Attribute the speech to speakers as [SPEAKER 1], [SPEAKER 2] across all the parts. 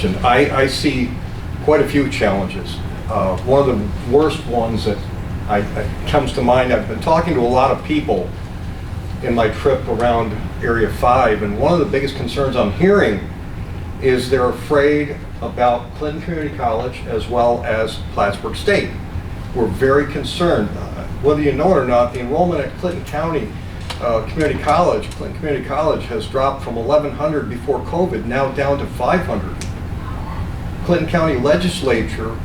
[SPEAKER 1] I see quite a few challenges. One of the worst ones that comes to mind, I've been talking to a lot of people in my trip around Area 5, and one of the biggest concerns I'm hearing is they're afraid about Clinton Community College as well as Plattsburgh State. We're very concerned. Whether you know it or not, the enrollment at Clinton County Community College has dropped from 1,100 before COVID now down to 500. Clinton County Legislature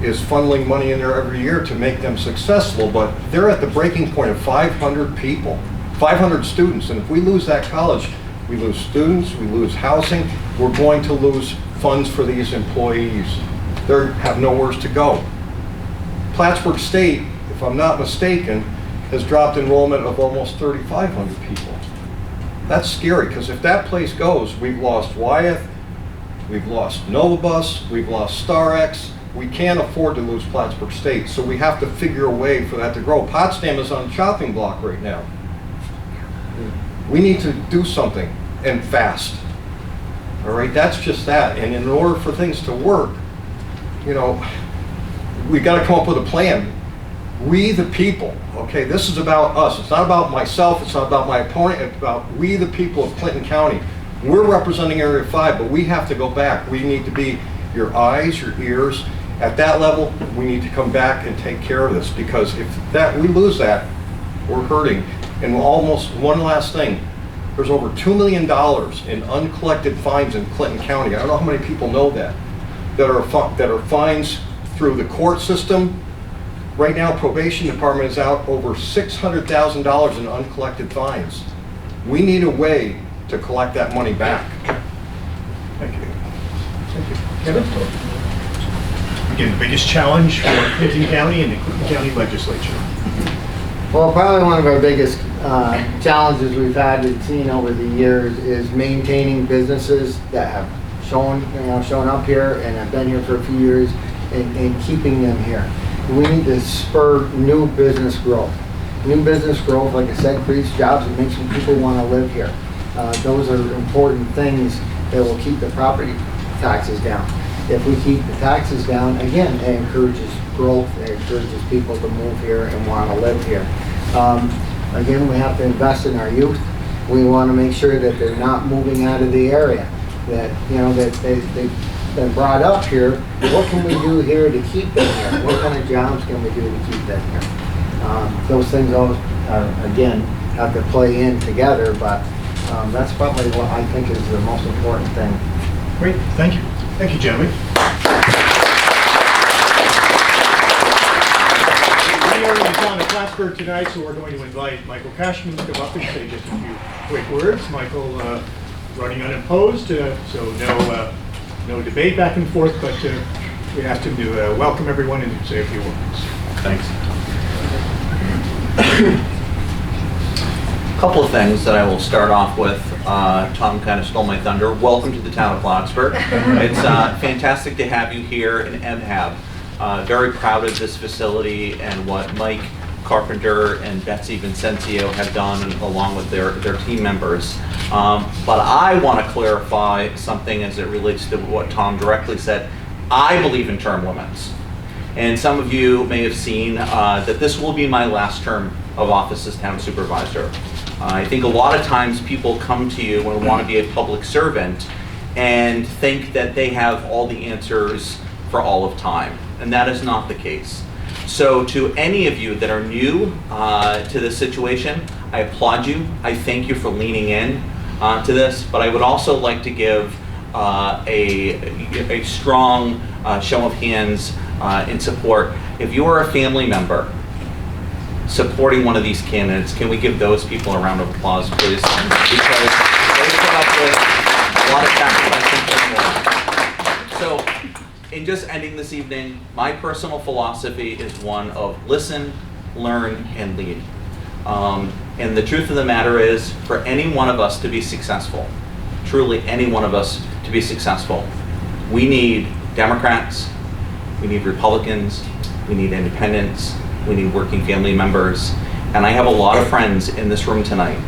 [SPEAKER 1] is funneling money in there every year to make them successful, but they're at the breaking point of 500 people, 500 students, and if we lose that college, we lose students, we lose housing, we're going to lose funds for these employees. They have nowhere to go. Plattsburgh State, if I'm not mistaken, has dropped enrollment of almost 3,500 people. That's scary, because if that place goes, we've lost Wyeth, we've lost Novabus, we've lost StarX. We can't afford to lose Plattsburgh State, so we have to figure a way for that to grow. Potsdam is on the chopping block right now. We need to do something, and fast. All right, that's just that. And in order for things to work, you know, we've got to come up with a plan. We the people, okay, this is about us. It's not about myself, it's not about my opponent, it's about we the people of Clinton County. We're representing Area 5, but we have to go back. We need to be your eyes, your ears. At that level, we need to come back and take care of this, because if we lose that, we're hurting. And almost one last thing, there's over $2 million in uncollected fines in Clinton County. I don't know how many people know that are fines through the court system. Right now, probation department is out over $600,000 in uncollected fines. We need a way to collect that money back.
[SPEAKER 2] Thank you. Thank you. Kevin? Again, the biggest challenge for Clinton County and the Clinton County Legislature.
[SPEAKER 3] Well, probably one of our biggest challenges we've had and seen over the years is maintaining businesses that have shown up here and have been here for a few years and keeping them here. We need to spur new business growth. New business growth, like I said, creates jobs and makes people want to live here. Those are important things that will keep the property taxes down. If we keep the taxes down, again, it encourages growth, it encourages people to move here and want to live here. Again, we have to invest in our youth. We want to make sure that they're not moving out of the area, that, you know, that they've been brought up here. What can we do here to keep them here? What kind of jobs can we do to keep them here? Those things all, again, have to play in together, but that's probably what I think is the most important thing.
[SPEAKER 2] Great, thank you. Thank you, gentlemen. We are in the town of Plattsburgh tonight, so we're going to invite Michael Cashman to come up and say just a few quick words. Michael running unopposed, so no debate back and forth, but we asked him to welcome everyone and say a few words.
[SPEAKER 4] Thanks. A couple of things that I will start off with. Tom kind of stole my thunder. Welcome to the town of Plattsburgh. It's fantastic to have you here in MHAB. Very proud of this facility and what Mike Carpenter and Betsy Vincencio have done along with their team members. But I want to clarify something as it relates to what Tom directly said. I believe in term limits. And some of you may have seen that this will be my last term of office as town supervisor. I think a lot of times people come to you and want to be a public servant and think that they have all the answers for all of time, and that is not the case. So to any of you that are new to this situation, I applaud you. I thank you for leaning in to this, but I would also like to give a strong show of hands in support. If you are a family member supporting one of these candidates, can we give those people a round of applause, please? Because they put up with a lot of sacrifice. So, in just ending this evening, my personal philosophy is one of listen, learn, and lead. And the truth of the matter is, for any one of us to be successful, truly any one of us to be successful, we need Democrats, we need Republicans, we need independents, we need working family members, and I have a lot of friends in this room tonight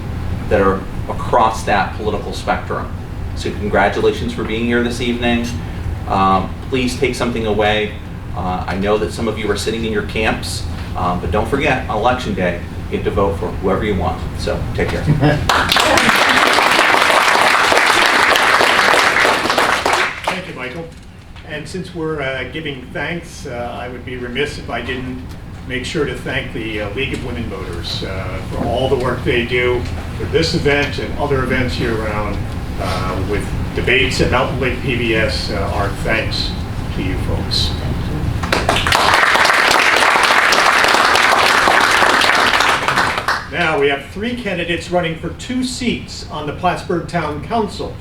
[SPEAKER 4] that are across that political spectrum. So congratulations for being here this evening. Please take something away. I know that some of you are sitting in your camps, but don't forget, on Election Day, you get to vote for whoever you want. So take care.
[SPEAKER 2] Thank you, Michael. And since we're giving thanks, I would be remiss if I didn't make sure to thank the League of Women Voters for all the work they do for this event and other events year-round with debates at Mountain Lake PBS. Our thanks to you folks. Now, we have 3 candidates running for 2 seats on the Plattsburgh Town Council.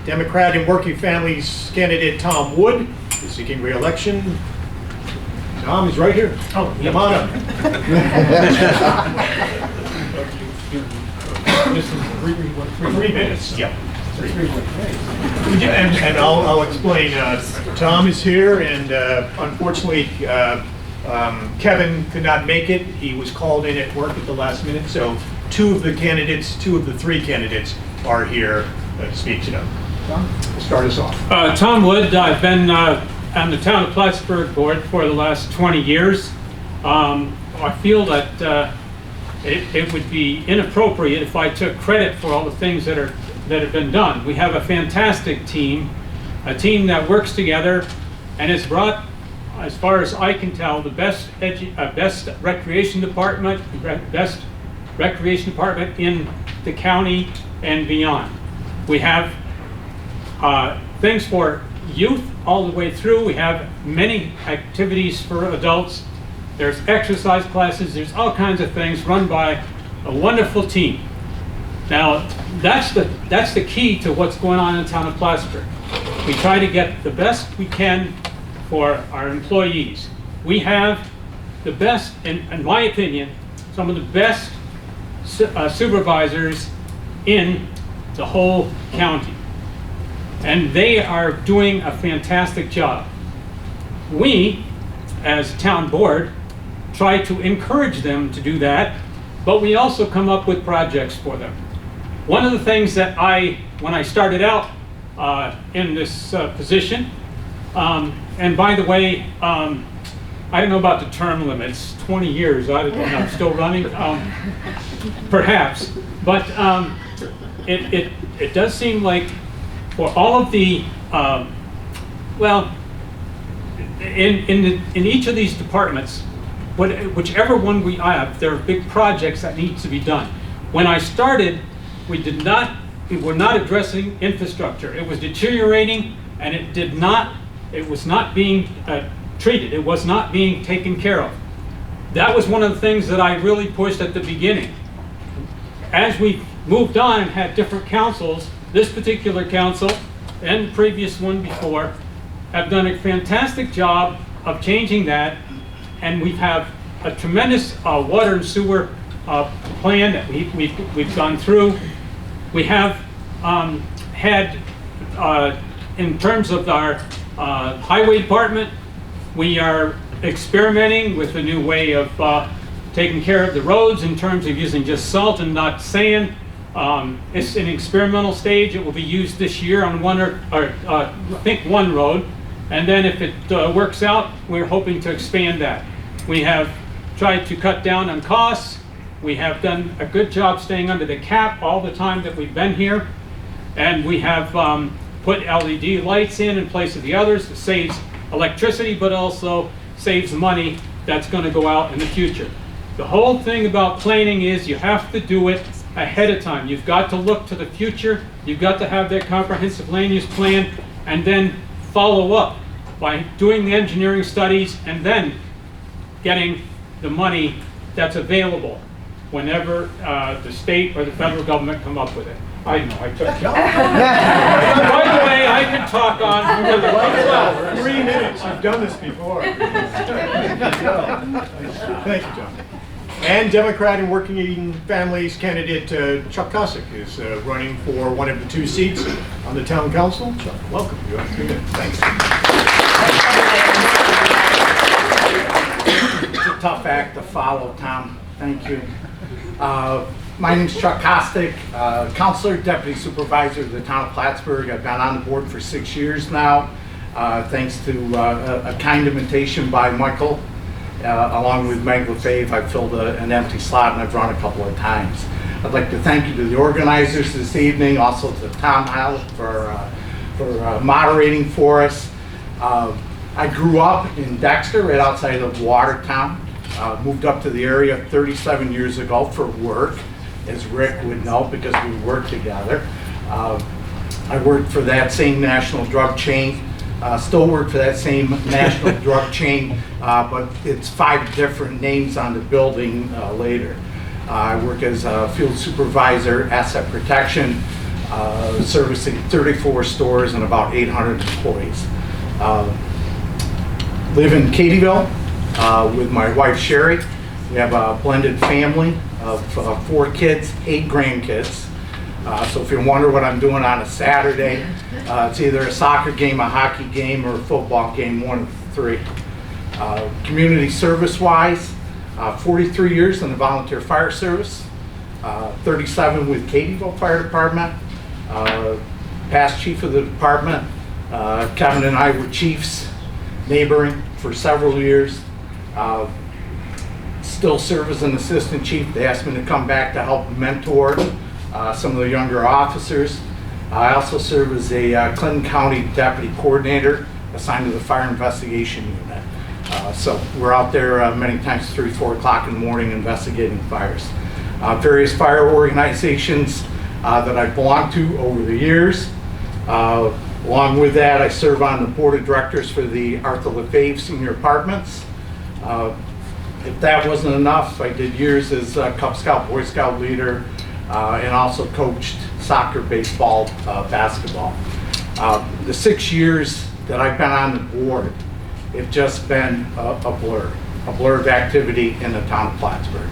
[SPEAKER 2] Democrat and Working Families candidate Tom Wood is seeking re-election. Tom is right here. Oh, come on up.
[SPEAKER 5] This is 3
[SPEAKER 2] minutes. Yep. And I'll explain. Tom is here, and unfortunately, Kevin could not make it. He was called in at work at the last minute, so 2 of the 3 candidates are here to speak to them. Tom, start us off.
[SPEAKER 5] Tom Wood. I've been on the Town of Plattsburgh board for the last 20 years. I feel that it would be inappropriate if I took credit for all the things that have been done. We have a fantastic team, a team that works together and has brought, as far as I can tell, the best recreation department in the county and beyond. We have things for youth all the way through. We have many activities for adults. There's exercise classes. There's all kinds of things run by a wonderful team. Now, that's the key to what's going on in the town of Plattsburgh. We try to get the best we can for our employees. We have the best, in my opinion, some of the best supervisors in the whole county. And they are doing a fantastic job. We, as town board, try to encourage them to do that, but we also come up with projects for them. One of the things that when I started out in this position, and by the way, I don't know about the term limits, 20 years, I don't know, I'm still running, perhaps, but it does seem like for all of the, in each of these departments, whichever one we have, there are big projects that need to be done. When I started, we were not addressing infrastructure. It was deteriorating, and it was not being treated. It was not being taken care of. That was one of the things that I really pushed at the beginning. As we moved on and had different councils, this particular council and the previous one before have done a fantastic job of changing that, and we have a tremendous water and sewer plan that we've gone through. We have had, in terms of our highway department, we are experimenting with a new way of taking care of the roads in terms of using just salt and not sand. It's an experimental stage. It will be used this year on I think one road, and then if it works out, we're hoping to expand that. We have tried to cut down on costs. We have done a good job staying under the cap all the time that we've been here, and we have put LED lights in place of the others. It saves electricity, but also saves money that's going to go out in the future. The whole thing about planning is you have to do it ahead of time. You've got to look to the future. You've got to have that comprehensive land use plan, and then follow up by doing the engineering studies and then getting the money that's available whenever the state or the federal government come up with it. I know, I took it. By the way, I can talk on for the
[SPEAKER 2] 3 minutes. You've done this before. Thank you, John. And Democrat and Working Families candidate Chuck Kosick is running for one of the 2 seats on the town council. Chuck, welcome. You have 3 minutes. Thanks.
[SPEAKER 6] It's a tough act to follow, Tom. Thank you. My name's Chuck Kosick, Counselor, Deputy Supervisor of the Town of Plattsburgh. I've been on the board for 6 years now. Thanks to a kind invitation by Michael, along with Meg Lefebvre, I've filled an empty slot and I've run a couple of times. I'd like to thank you to the organizers this evening, also to Tom Howell for moderating for us. I grew up in Dexter, right outside of Watertown. Moved up to the area 37 years ago for work, as Rick would know because we worked together. I worked for that same national drug chain. Still work for that same national drug chain, but it's 5 different names on the building later. I work as a field supervisor, asset protection, servicing 34 stores and about 800 employees. Live in Katyville with my wife Sherry. We have a blended family of 4 kids, 8 grandkids. So if you wonder what I'm doing on a Saturday, it's either a soccer game, a hockey game, or a football game, one of the 3. Community service-wise, 43 years in the volunteer fire service, 37 with Katyville Fire Department, past chief of the department. Kevin and I were chiefs neighboring for several years. Still serve as an assistant chief. They asked me to come back to help mentor some of the younger officers. I also serve as a Clinton County Deputy Coordinator assigned to the Fire Investigation Unit. So we're out there many times 3, 4 o'clock in the morning investigating fires. Various fire organizations that I've belonged to over the years. Along with that, I serve on the board of directors for the Arthur Lefebvre Senior Apartments. If that wasn't enough, I did years as a Cub Scout, Boy Scout leader, and also coached soccer, baseball, basketball. The 6 years that I've been on the board, it's just been a blur of activity in the town of Plattsburgh.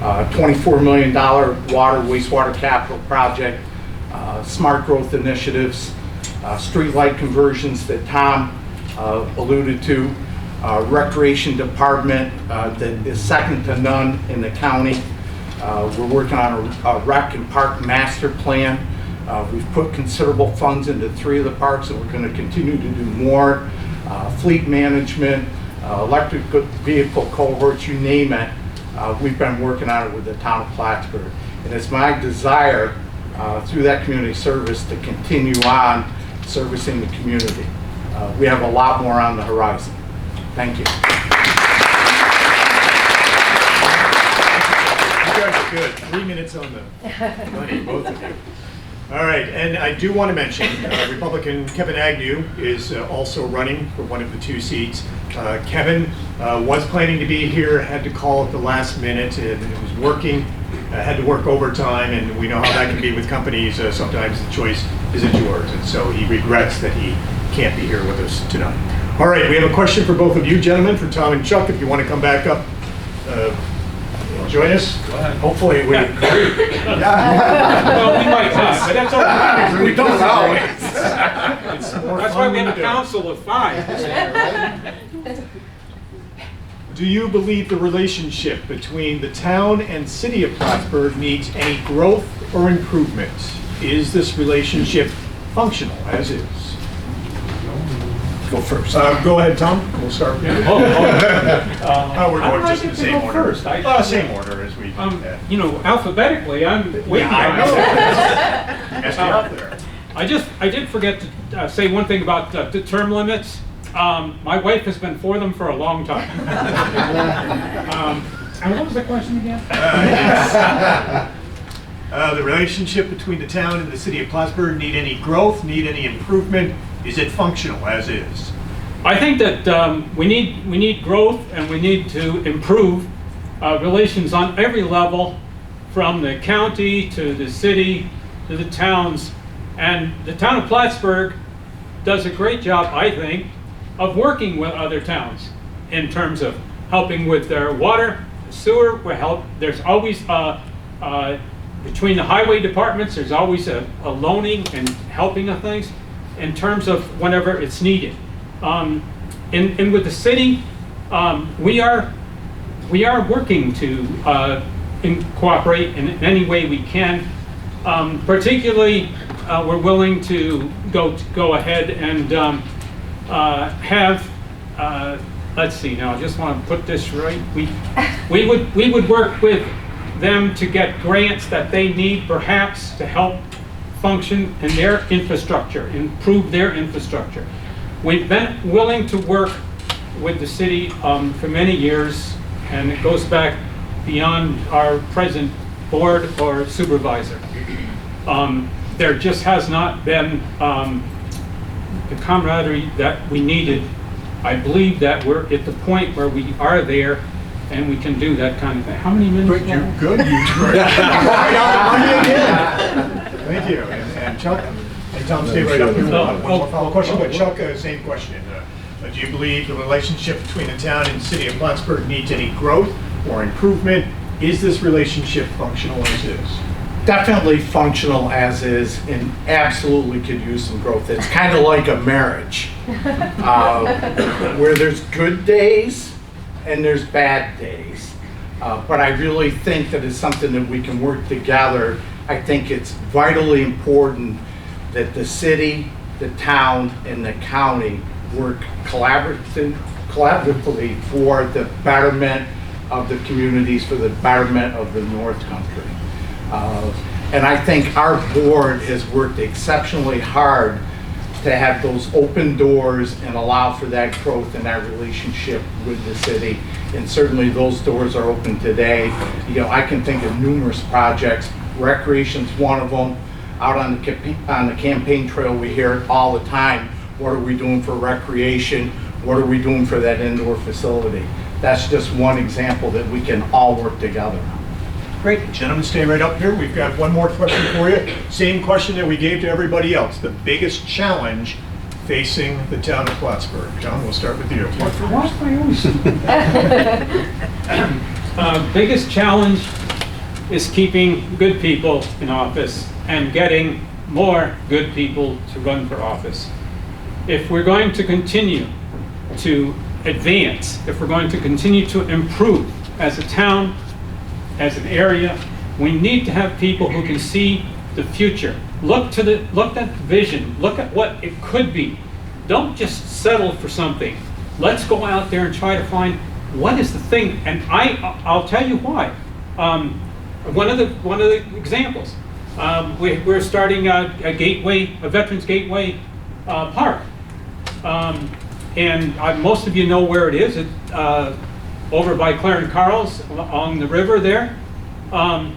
[SPEAKER 6] $24 million water, wastewater capital project, smart growth initiatives, street light conversions that Tom alluded to, recreation department that is second to none in the county. We're working on a rec and park master plan. We've put considerable funds into 3 of the parks and we're going to continue to do more. Fleet management, electric vehicle cohorts, you name it. We've been working on it with the town of Plattsburgh. And it's my desire through that community service to continue on servicing the community. We have a lot more on the horizon. Thank you.
[SPEAKER 2] You guys are good. 3 minutes on the money, both of you. All right, and I do want to mention Republican Kevin Agnew is also running for one of the 2 seats. Kevin was planning to be here, had to call at the last minute, and it was working, had to work overtime, and we know how that can be with companies. Sometimes the choice isn't yours, and so he regrets that he can't be here with us tonight. All right, we have a question for both of you gentlemen, for Tom and Chuck, if you want to come back up. Join us. Hopefully we agree.
[SPEAKER 5] Well, we might not, but that's all right.
[SPEAKER 2] We don't always. It's more
[SPEAKER 5] That's
[SPEAKER 2] fun
[SPEAKER 5] why we
[SPEAKER 2] when
[SPEAKER 5] have a
[SPEAKER 2] do.
[SPEAKER 5] council of 5.
[SPEAKER 2] Do you believe the relationship between the town and city of Plattsburgh needs any growth or improvement? Is this relationship functional as is? Go first. Go ahead, Tom. We'll start with you. We're
[SPEAKER 5] How
[SPEAKER 2] going
[SPEAKER 5] do I
[SPEAKER 2] just in
[SPEAKER 5] get
[SPEAKER 2] the
[SPEAKER 5] to
[SPEAKER 2] same
[SPEAKER 5] go
[SPEAKER 2] order.
[SPEAKER 5] first?
[SPEAKER 2] Same order as we.
[SPEAKER 5] You know, alphabetically, I'm way
[SPEAKER 2] I know.
[SPEAKER 5] behind.
[SPEAKER 2] Has to be up there.
[SPEAKER 5] I did forget to say one thing about the term limits. My wife has been for them for a long time. And what was the question again?
[SPEAKER 2] The relationship between the town and the city of Plattsburgh need any growth, need any improvement? Is it functional as is?
[SPEAKER 5] I think that we need growth and we need to improve relations on every level, from the county to the city to the towns. And the town of Plattsburgh does a great job, I think, of working with other towns in terms of helping with their water, sewer. There's always between the highway departments, there's always a loaning and helping of things in terms of whenever it's needed. And with the city, we are working to cooperate in any way we can. Particularly, we're willing to go ahead and have, let's see now, I just want to put this right. We would work with them to get grants that they need perhaps to help function in their infrastructure, improve their infrastructure. We've been willing to work with the city for many years, and it goes back beyond our present board or supervisor. There just has not been the camaraderie that we needed. I believe that we're at the point where we are there and we can do that kind of thing. How many minutes?
[SPEAKER 2] But you're good, right on the money again. Thank you. And Chuck, and Tom, stay right up here. One more follow-up question, but Chuck, same question. Do you believe the relationship between the town and the city of Plattsburgh needs any growth or improvement? Is this relationship functional as is?
[SPEAKER 6] Definitely functional as is, and absolutely could use some growth. It's kind of like a marriage, where there's good days and there's bad days. But I really think that it's something that we can work together. I think it's vitally important that the city, the town, and the county work collaboratively for the betterment of the communities, for the betterment of the North Country. And I think our board has worked exceptionally hard to have those open doors and allow for that growth and that relationship with the city. And certainly those doors are open today. You know, I can think of numerous projects. Recreation's one of them. Out on the campaign trail, we hear it all the time. What are we doing for recreation? What are we doing for that indoor facility? That's just one example that we can all work together on.
[SPEAKER 2] Great. Gentlemen, stay right up here. We've got one more question for you. Same question that we gave to everybody else. The biggest challenge facing the town of Plattsburgh. John, we'll start with you.
[SPEAKER 5] Biggest challenge is keeping good people in office and getting more good people to run for office. If we're going to continue to advance, if we're going to continue to improve as a town, as an area, we need to have people who can see the future. Look at the vision, look at what it could be. Don't just settle for something. Let's go out there and try to find what is the thing, and I'll tell you why. One of the examples, we're starting a Veterans Gateway Park. And most of you know where it is. It's over by Clarence Carl's along the river there. And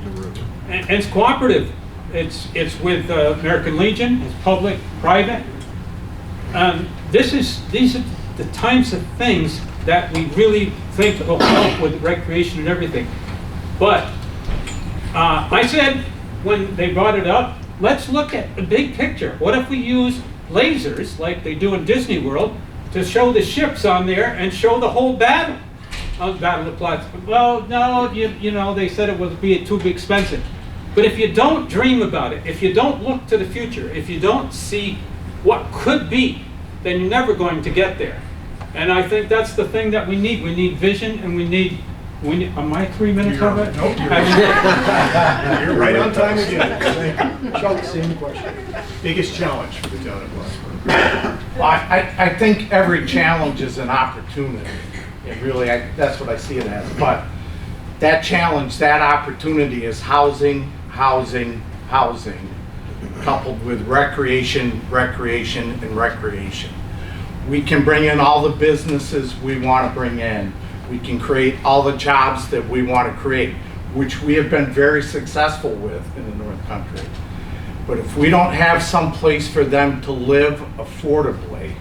[SPEAKER 5] it's cooperative. It's with American Legion. It's public, private. These are the types of things that we really think will help with recreation and everything. But I said when they brought it up, let's look at the big picture. What if we use lasers like they do in Disney World to show the ships on there and show the whole battle of Battle of Plattsburgh? Well, no, you know, they said it would be too expensive. But if you don't dream about it, if you don't look to the future, if you don't see what could be, then you're never going to get there. And I think that's the thing that we need. We need vision, and we need am I 3 minutes of it?
[SPEAKER 2] Nope, you're right on time again. Thank you. Chuck, same question. Biggest challenge for the town of Plattsburgh?
[SPEAKER 6] Well, I think every challenge is an opportunity. It really, that's what I see it as. But that challenge, that opportunity is housing, housing, housing, coupled with recreation, recreation, and recreation. We can bring in all the businesses we want to bring in. We can create all the jobs that we want to create, which we have been very successful with in the North Country. But if we don't have some place for them to live affordably,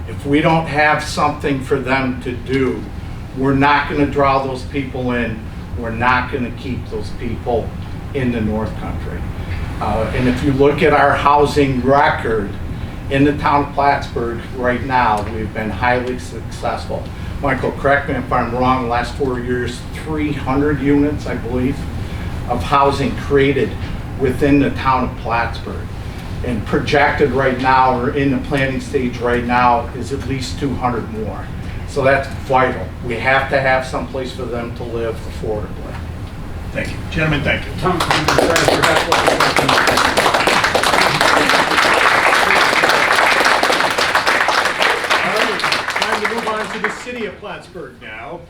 [SPEAKER 6] if we don't have something for them to do, we're not going to draw those people in. We're not going to keep those people in the North Country. And if you look at our housing record in the town of Plattsburgh right now, we've been highly successful. Michael, correct me if I'm wrong, the last 4 years, 300 units, I believe, of housing created within the town of Plattsburgh. And projected right now, or in the planning stage right now, is at least 200 more. So that's vital. We have to have some place for them to live affordably.
[SPEAKER 2] Thank you. Gentlemen, thank you.
[SPEAKER 5] Tom,
[SPEAKER 2] to the city of Plattsburgh now.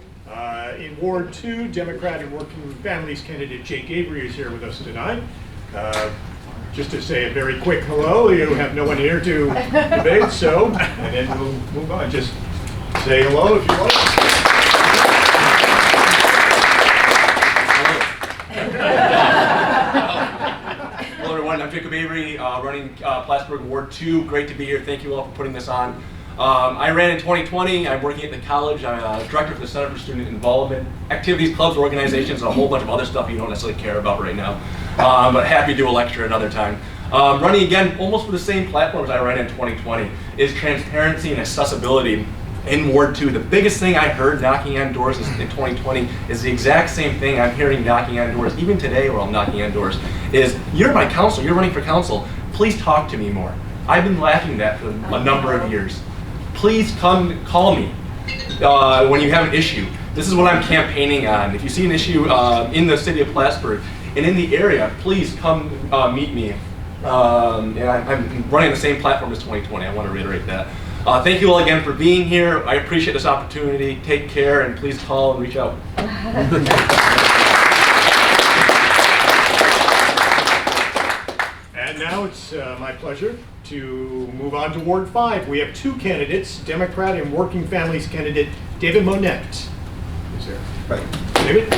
[SPEAKER 2] In Ward 2, Democrat and Working Families candidate Jake Avery is here with us tonight. Just to say a very quick hello, you have no one here to debate, so, and then we'll move on. Just say hello if you want.
[SPEAKER 7] Hello everyone, I'm Jacob Avery, running Plattsburgh Ward 2. Great to be here. Thank you all for putting this on. I ran in 2020. I'm working at the college. I'm director for the Center for Student Involvement, activities, clubs, organizations, and a whole bunch of other stuff you don't necessarily care about right now. But happy to do a lecture another time. Running again, almost for the same platform as I ran in 2020, is transparency and accessibility in Ward 2. The biggest thing I heard knocking on doors in 2020 is the exact same thing I'm hearing knocking on doors, even today where I'm knocking on doors, is you're my council, you're running for council, please talk to me more. I've been lacking that for a number of years. Please come call me when you have an issue. This is what I'm campaigning on. If you see an issue in the city of Plattsburgh and in the area, please come meet me. And I'm running the same platform as 2020. I want to reiterate that. Thank you all again for being here. I appreciate this opportunity. Take care and please call and reach out.
[SPEAKER 2] And now it's my pleasure to move on to Ward 5. We have two candidates, Democrat and Working Families candidate David Monette. Who's there?
[SPEAKER 1] Right.
[SPEAKER 2] David?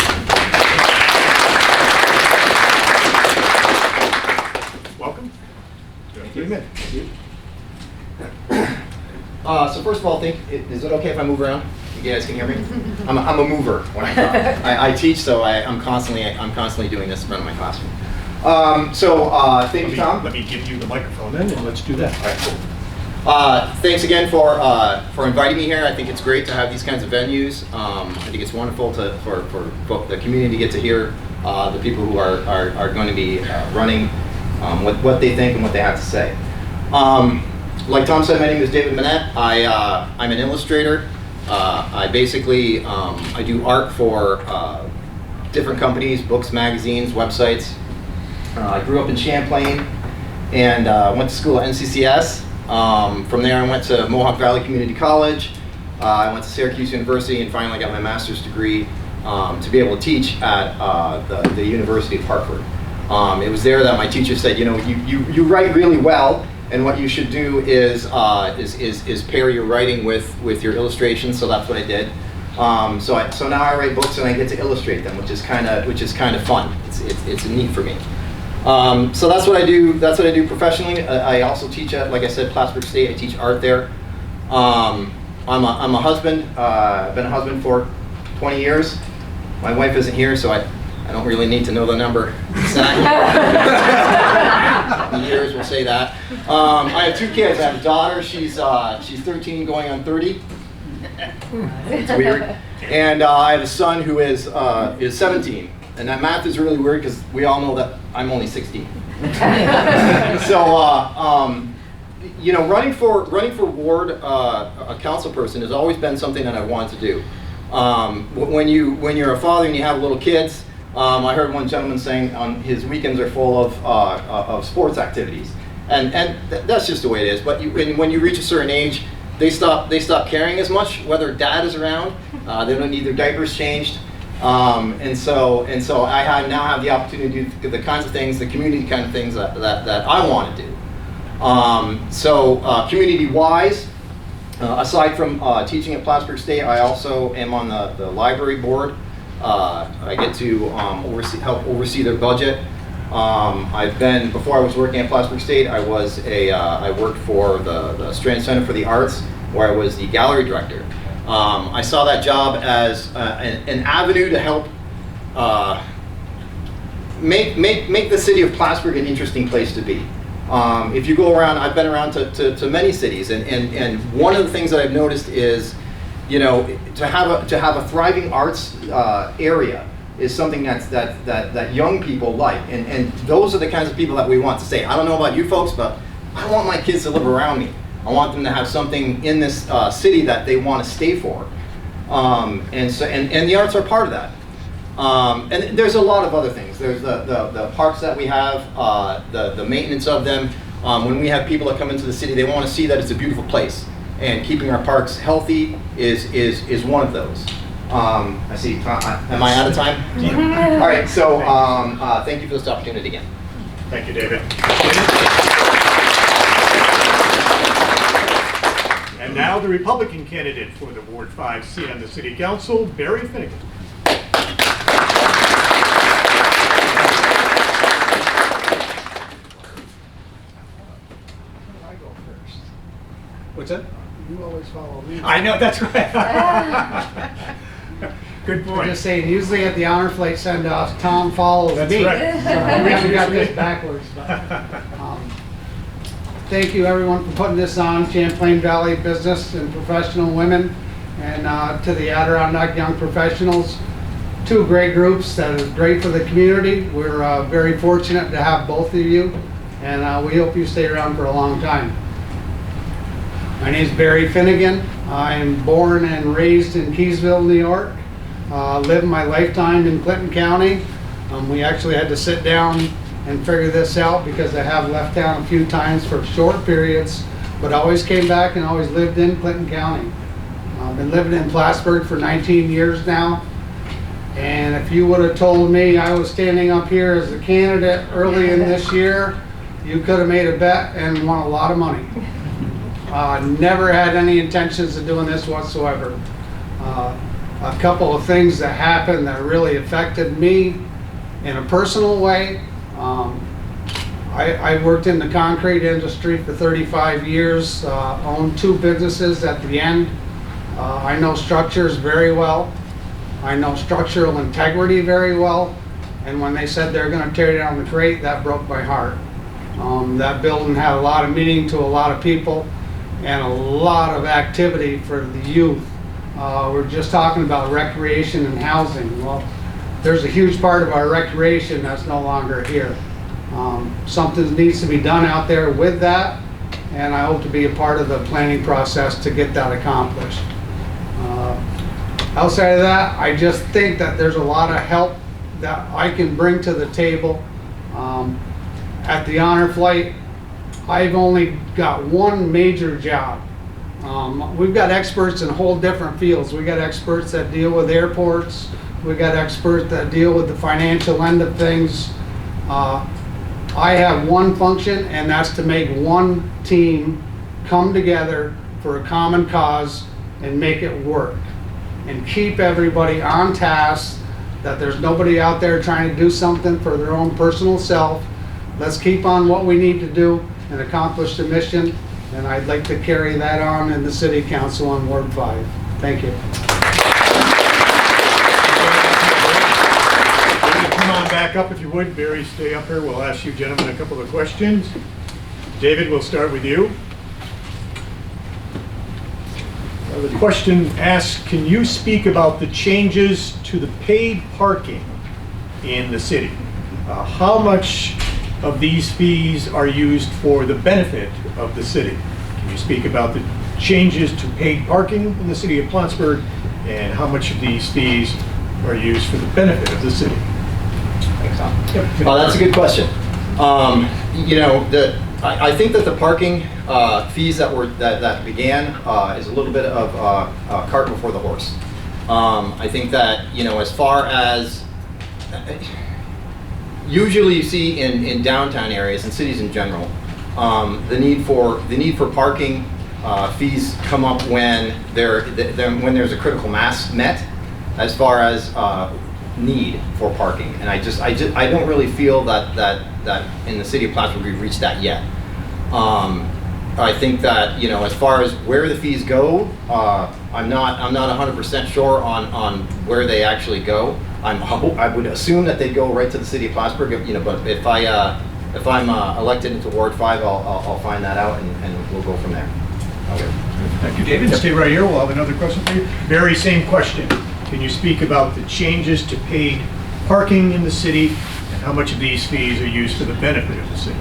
[SPEAKER 2] Welcome.
[SPEAKER 8] Thank you.
[SPEAKER 2] Amen.
[SPEAKER 8] So first of all, is it okay if I move around? You guys can hear me? I'm a mover when I talk. I teach, so I'm constantly doing this in front of my classroom. Thank you, Tom.
[SPEAKER 2] Let me give you the microphone then, and let's do that.
[SPEAKER 8] All right, cool. Thanks again for inviting me here. I think it's great to have these kinds of venues. I think it's wonderful for the community to get to hear the people who are going to be running, what they think and what they have to say. Like Tom said, my name is David Monette. I'm an illustrator. I basically I do art for different companies, books, magazines, websites. I grew up in Champlain and went to school at NCCS. From there I went to Mohawk Valley Community College. I went to Syracuse University and finally got my master's degree to be able to teach at the University of Hartford. It was there that my teacher said, you know, you write really well, and what you should do is pair your writing with your illustrations. So that's what I did. So now I write books and I get to illustrate them, which is kind of fun. It's neat for me. So that's what I do. That's what I do professionally. I also teach at, like I said, Plattsburgh State. I teach art there. I'm a husband. I've been a husband for 20 years. My wife isn't here, so I don't really need to know the number exactly. Years, we'll say that. I have two kids. I have a daughter. She's 13, going on 30. It's weird. And I have a son who is 17. And that math is really weird because we all know that I'm only 16. So, you know, running for ward a council person has always been something that I wanted to do. When you're a father and you have little kids, I heard one gentleman saying his weekends are full of sports activities, and that's just the way it is. But when you reach a certain age, they stop caring as much whether dad is around. They don't need their diapers changed. And so I now have the opportunity to do the kinds of things, the community kind of things that I want to do. Community-wise, aside from teaching at Plattsburgh State, I also am on the library board. I get to help oversee their budget. Before I was working at Plattsburgh State, I worked for the Strand Center for the Arts, where I was the gallery director. I saw that job as an avenue to help make the city of Plattsburgh an interesting place to be. If you go around, I've been around to many cities, and one of the things that I've noticed is, you know, to have a thriving arts area is something that young people like, and those are the kinds of people that we want to say. I don't know about you folks, but I want my kids to live around me. I want them to have something in this city that they want to stay for, and the arts are part of that. And there's a lot of other things. There's the parks that we have, the maintenance of them. When we have people that come into the city, they want to see that it's a beautiful place. and keeping our parks healthy is one of those. I see, am I out of time? All right, so thank you for this opportunity again.
[SPEAKER 2] Thank you, David. And now the Republican candidate for the Ward 5 seat on the City Council, Barry Finnegan. What's that?
[SPEAKER 9] You always follow me.
[SPEAKER 2] I know, that's right. Good
[SPEAKER 9] I'm
[SPEAKER 2] point.
[SPEAKER 9] just saying, usually at the honor flight send-offs, Tom follows
[SPEAKER 2] That's
[SPEAKER 9] me.
[SPEAKER 2] right.
[SPEAKER 9] So we actually got this backwards. But, thank you everyone for putting this on, Champlain Valley Business and Professional Women, and to the Adirondack Young Professionals. Two great groups that is great for the community. We're very fortunate to have both of you, and we hope you stay around for a long time. My name is Barry Finnegan. I'm born and raised in Keysville, New York. Lived my lifetime in Clinton County. We actually had to sit down and figure this out because I have left town a few times for short periods, but always came back and always lived in Clinton County. I've been living in Plattsburgh for 19 years now. And if you would have told me I was standing up here as a candidate early in this year, you could have made a bet and won a lot of money. Never had any intentions of doing this whatsoever. A couple of things that happened that really affected me in a personal way. I worked in the concrete industry for 35 years, owned two businesses at the end. I know structures very well. I know structural integrity very well. And when they said they're going to tear down the crate, that broke my heart. That building had a lot of meaning to a lot of people and a lot of activity for the youth. We're just talking about recreation and housing. Well, there's a huge part of our recreation that's no longer here. Something needs to be done out there with that, and I hope to be a part of the planning process to get that accomplished. Outside of that, I just think that there's a lot of help that I can bring to the table. At the honor flight, I've only got one major job. We've got experts in whole different fields. We got experts that deal with airports. We got experts that deal with the financial end of things. I have one function, and that's to make one team come together for a common cause and make it work. And keep everybody on task, that there's nobody out there trying to do something for their own personal self. Let's keep on what we need to do and accomplish the mission. And I'd like to carry that on in the City Council on Ward 5. Thank you.
[SPEAKER 2] Come on back up if you would. Barry, stay up here. We'll ask you gentlemen a couple of questions. David, we'll start with you. The question asks, can you speak about the changes to the paid parking in the city? How much of these fees are used for the benefit of the city? Can you speak about the changes to paid parking in the city of Plattsburgh and how much of these fees are used for the benefit of the city?
[SPEAKER 8] Thanks, Tom. That's a good question. You know, I think that the parking fees that began is a little bit of cart before the horse. I think that, you know, as far as usually you see in downtown areas and cities in general, the need for parking fees come up when there's a critical mass met as far as need for parking, and I don't really feel that in the city of Plattsburgh we've reached that yet. I think that, you know, as far as where the fees go, I'm not 100% sure on where they actually go. I would assume that they go right to the city of Plattsburgh, you know, but if I'm elected into Ward 5, I'll find that out and we'll go from there. Okay.
[SPEAKER 2] Thank you, David. Stay right here. We'll have another question for you. Very same question. Can you speak about the changes to paid parking in the city and how much of these fees are used for the benefit of the city?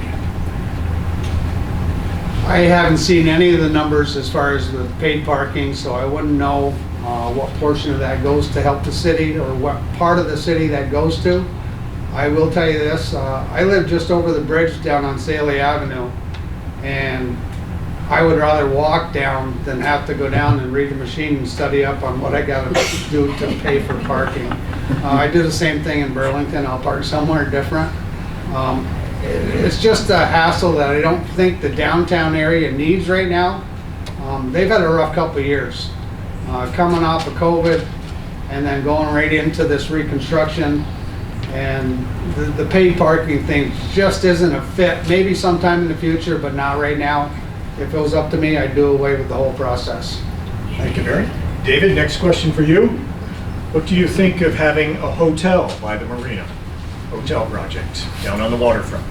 [SPEAKER 9] I haven't seen any of the numbers as far as the paid parking, so I wouldn't know what portion of that goes to help the city or what part of the city that goes to. I will tell you this, I live just over the bridge down on Saley Avenue, and I would rather walk down than have to go down and read the machine and study up on what I gotta do to pay for parking. I do the same thing in Burlington. I'll park somewhere different. It's just a hassle that I don't think the downtown area needs right now. They've had a rough couple of years, coming off of COVID and then going right into this reconstruction. And the paid parking thing just isn't a fit. Maybe sometime in the future, but not right now. If it was up to me, I'd do away with the whole process.
[SPEAKER 2] Thank you, Barry. David, next question for you. What do you think of having a hotel by the marina? Hotel project down on the waterfront.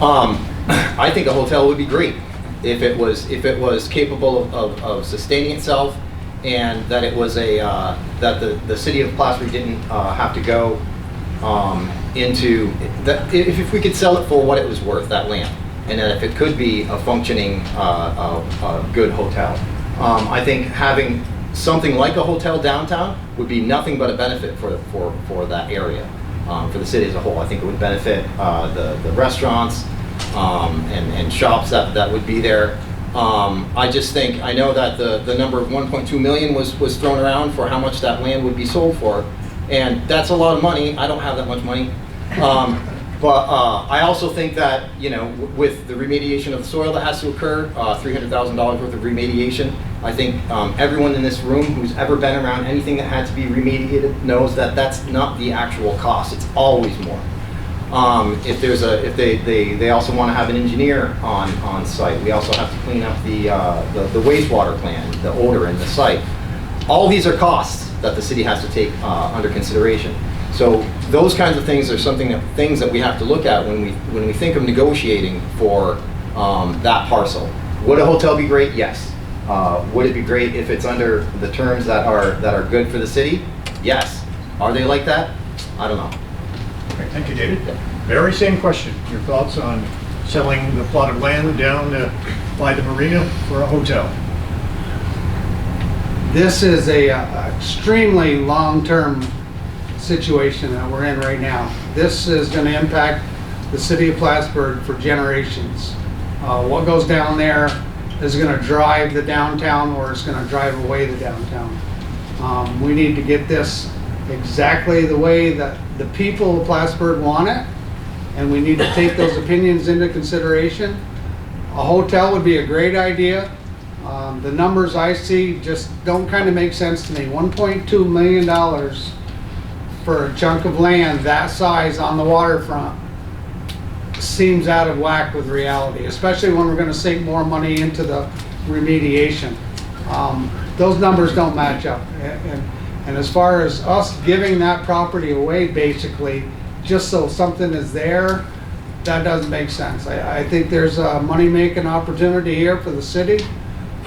[SPEAKER 8] I think a hotel would be great if it was capable of sustaining itself, and that it was that the city of Plattsburgh didn't have to go into that. If we could sell it for what it was worth, that land, and that if it could be a functioning good hotel, I think having something like a hotel downtown would be nothing but a benefit for that area, for the city as a whole. I think it would benefit the restaurants and shops that would be there. I just think, I know that the number of 1.2 million was thrown around for how much that land would be sold for, and that's a lot of money. I don't have that much money. But I also think that, you know, with the remediation of the soil that has to occur, $300,000 worth of remediation, I think everyone in this room who's ever been around anything that had to be remediated knows that that's not the actual cost. It's always more. If they also want to have an engineer on site, we also have to clean up the wastewater plant, the odor in the site. All these are costs that the city has to take under consideration. So those kinds of things are things that we have to look at when we think of negotiating for that parcel. Would a hotel be great? Yes. Would it be great if it's under the terms that are good for the city? Yes. Are they like that? I don't know.
[SPEAKER 2] Okay, thank you, David. Very same question. Your thoughts on selling the plot of land down by the marina for a hotel?
[SPEAKER 9] This is a extremely long-term situation that we're in right now. This is going to impact the city of Plattsburgh for generations. What goes down there is going to drive the downtown, or it's going to drive away the downtown. We need to get this exactly the way that the people of Plattsburgh want it, and we need to take those opinions into consideration. A hotel would be a great idea. The numbers I see just don't kind of make sense to me. $1.2 million for a chunk of land that size on the waterfront seems out of whack with reality, especially when we're going to sink more money into the remediation. Those numbers don't match up. And as far as us giving that property away, basically, just so something is there, that doesn't make sense. I think there's a money-making opportunity here for the city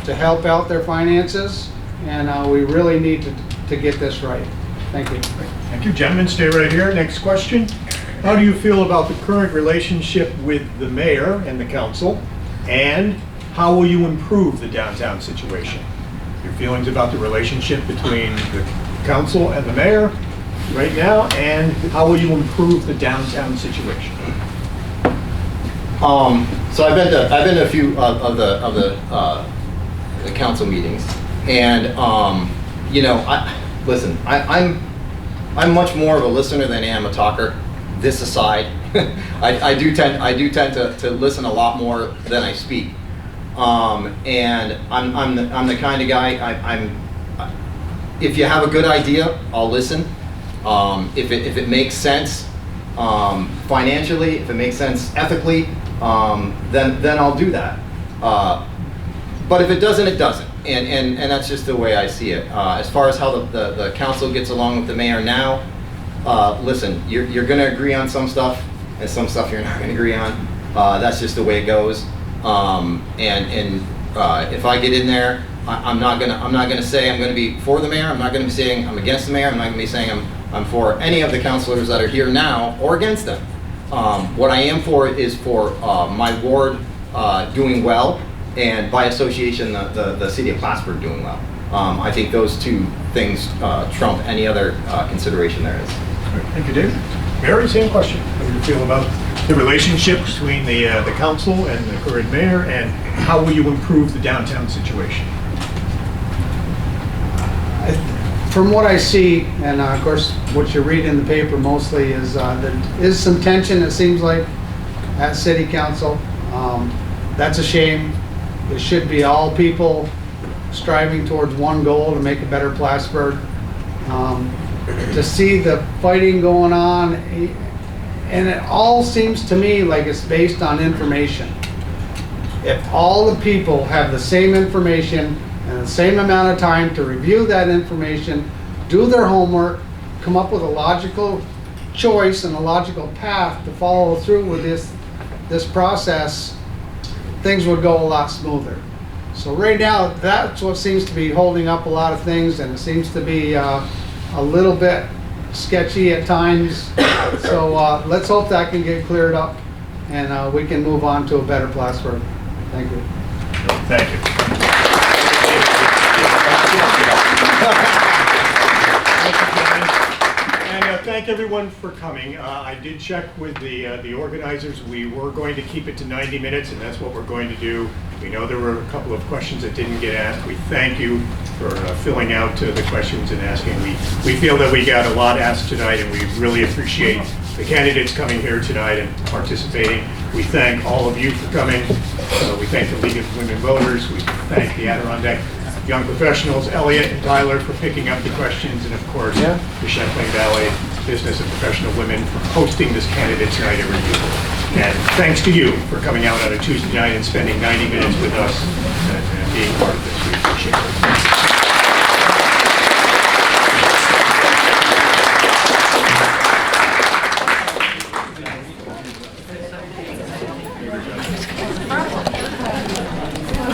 [SPEAKER 9] to help out their finances, and we really need to get this right. Thank you.
[SPEAKER 2] Thank you, gentlemen. Stay right here. Next question. How do you feel about the current relationship with the mayor and the council, and how will you improve the downtown situation? Your feelings about the relationship between the council and the mayor right now, and how will you improve the downtown situation?
[SPEAKER 8] So I've been to a few of the council meetings, and you know, I'm much more of a listener than I am a talker. This aside, I do tend to listen a lot more than I speak, and I'm the kind of guy. If you have a good idea, I'll listen. If it makes sense financially, if it makes sense ethically, then I'll do that. But if it doesn't, it doesn't. And that's just the way I see it. As far as how the council gets along with the mayor now, listen, you're going to agree on some stuff, and some stuff you're not going to agree on. That's just the way it goes. If I get in there, I'm not gonna say I'm going to be for the mayor. I'm not going to be saying I'm against the mayor. I'm not going to be saying I'm for any of the councilors that are here now or against them. What I am for is for my ward doing well, and by association, the city of Plattsburgh doing well. I think those two things trump any other consideration there is.
[SPEAKER 2] Thank you, Dave. Mary, same question. How do you feel about the relationship between the council and the current mayor, and how will you improve the downtown situation?
[SPEAKER 9] From what I see, and of course, what you read in the paper mostly is there is some tension, it seems like, at city council. That's a shame. It should be all people striving towards one goal to make a better Plattsburgh. To see the fighting going on, and it all seems to me like it's based on information. If all the people have the same information and the same amount of time to review that information, do their homework, come up with a logical choice and a logical path to follow through with this process, things would go a lot smoother. So right now, that's what seems to be holding up a lot of things, and it seems to be a little bit sketchy at times. So let's hope that can get cleared up and we can move on to a better Plattsburgh. Thank you.
[SPEAKER 2] Thank you. And thank everyone for coming. I did check with the organizers. We were going to keep it to 90 minutes, and that's what we're going to do. We know there were a couple of questions that didn't get asked. We thank you for filling out the questions and asking. We feel that we got a lot asked tonight, and we really appreciate the candidates coming here tonight and participating. We thank all of you for coming. We thank the League of Women Voters. We thank the Adirondack Young Professionals, Elliot and Tyler, for picking up the questions, and of course, the Champlain Valley Business and Professional Women for hosting this candidates night every year. And thanks to you for coming out on a Tuesday night and spending 90 minutes with us and being part of this. We appreciate it.